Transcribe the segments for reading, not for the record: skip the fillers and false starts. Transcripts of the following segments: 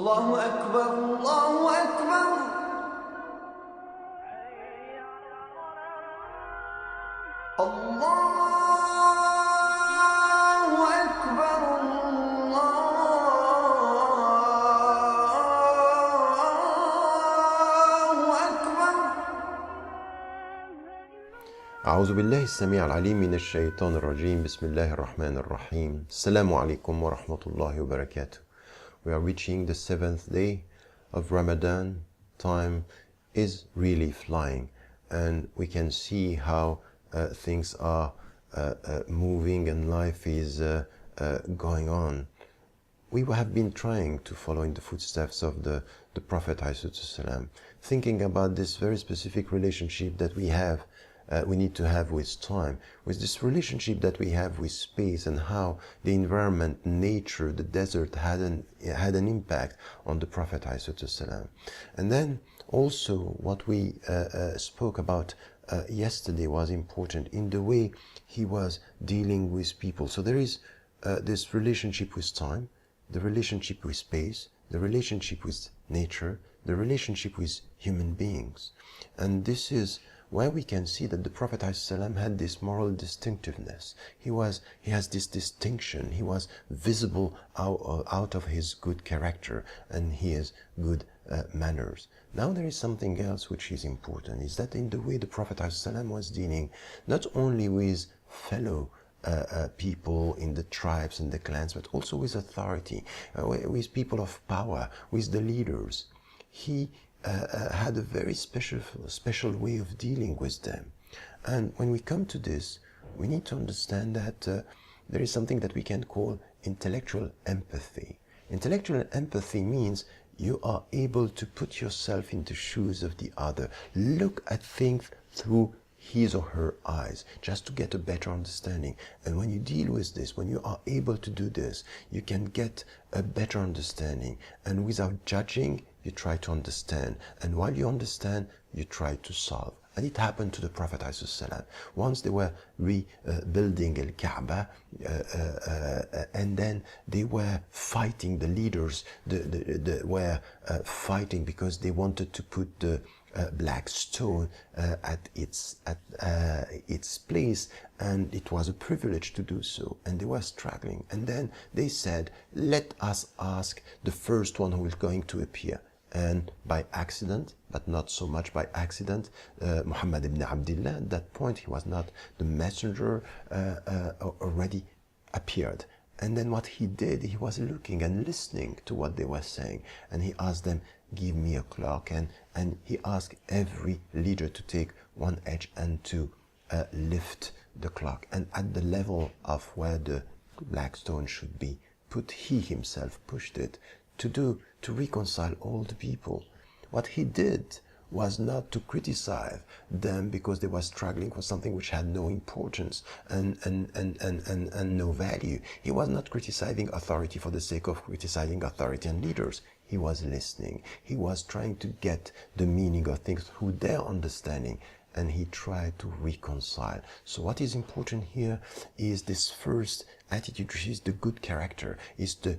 Allahu Akbar, Allahu Akbar. Allahu Akbar, Allahu Akbar. أعوذ بالله السميع العليم من الشيطان الرجيم بسم الله الرحمن الرحيم السلام عليكم ورحمة الله وبركاته. We are reaching the 7th day of Ramadan. Time is really flying and we can see how things are moving and life is going on. We have been trying to follow in the footsteps of the Prophet ﷺ, thinking about this very specific relationship that we need to have with time, with this relationship that we have with space, and how the environment, nature, the desert had an impact on the Prophet ﷺ. And then also what we spoke about yesterday was important in the way he was dealing with people. So there is this relationship with time, the relationship with space, the relationship with nature, the relationship with human beings. And this is where we can see that the Prophet ﷺ had this moral distinctiveness. He has this distinction. He was visible out of his good character and his good manners. Now there is something else which is important, is that in the way the Prophet ﷺ was dealing not only with fellow people in the tribes and the clans, but also with authority, with people of power, with the leaders. He had a very special way of dealing with them. And when we come to this, we need to understand that there is something that we can call intellectual empathy. Intellectual empathy means you are able to put yourself in the shoes of the other, look at things through his or her eyes, just to get a better understanding. And when you deal with this, when you are able to do this, you can get a better understanding. And without judging, you try to understand. And while you understand, you try to solve. And it happened to the Prophet ﷺ. Once they were rebuilding Al-Kaaba, and then they were fighting, the leaders were fighting because they wanted to put the black stone at its place, and it was a privilege to do so, and they were struggling. And then they said, let us ask the first one who is going to appear. And by accident, but not so much by accident, Muhammad ibn Abdullah, at that point he was not the messenger, already appeared. And then what he did, he was looking and listening to what they were saying, and he asked them, give me a clock, and he asked every leader to take one edge and to lift the clock, and at the level of where the black stone should be put, he himself pushed it to reconcile all the people. What he did was not to criticize them because they were struggling for something which had no importance and no value. He was not criticizing authority for the sake of criticizing authority and leaders. He was listening. He was trying to get the meaning of things through their understanding, and he tried to reconcile. So what is important here is this first attitude, which is the good character, is to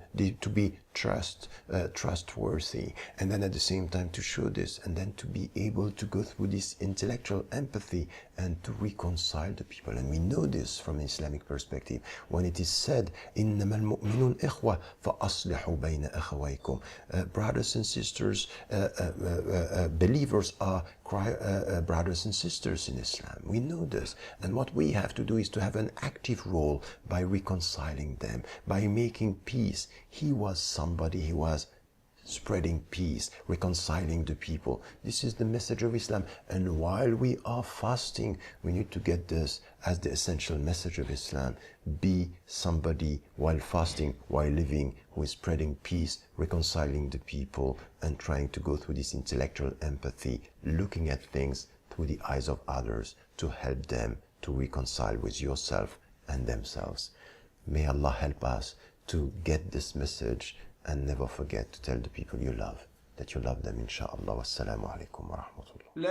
be trustworthy, and then at the same time to show this, and then to be able to go through this intellectual empathy and to reconcile the people. And we know this from an Islamic perspective when it is said, إِنَّمَا الْمُؤْمِنُونَ إِخْوَةٌ فَأَصْلِحُوا بَيْنَ أَخَوَيْكُمْ. Brothers and sisters, believers are brothers and sisters in Islam. We know this, and what we have to do is to have an active role by reconciling them, by making peace. He was somebody, he was spreading peace, reconciling the people. This is the message of Islam. And while we are fasting, we need to get this as the essential message of Islam. Be somebody while fasting, while living, who is spreading peace, reconciling the people, and trying to go through this intellectual empathy, looking at things through the eyes of others to help them to reconcile with yourself and themselves. May Allah help us to get this message and never forget to tell the people you love that you love them, inshallah. Wassalamu alaikum wa rahmatullah.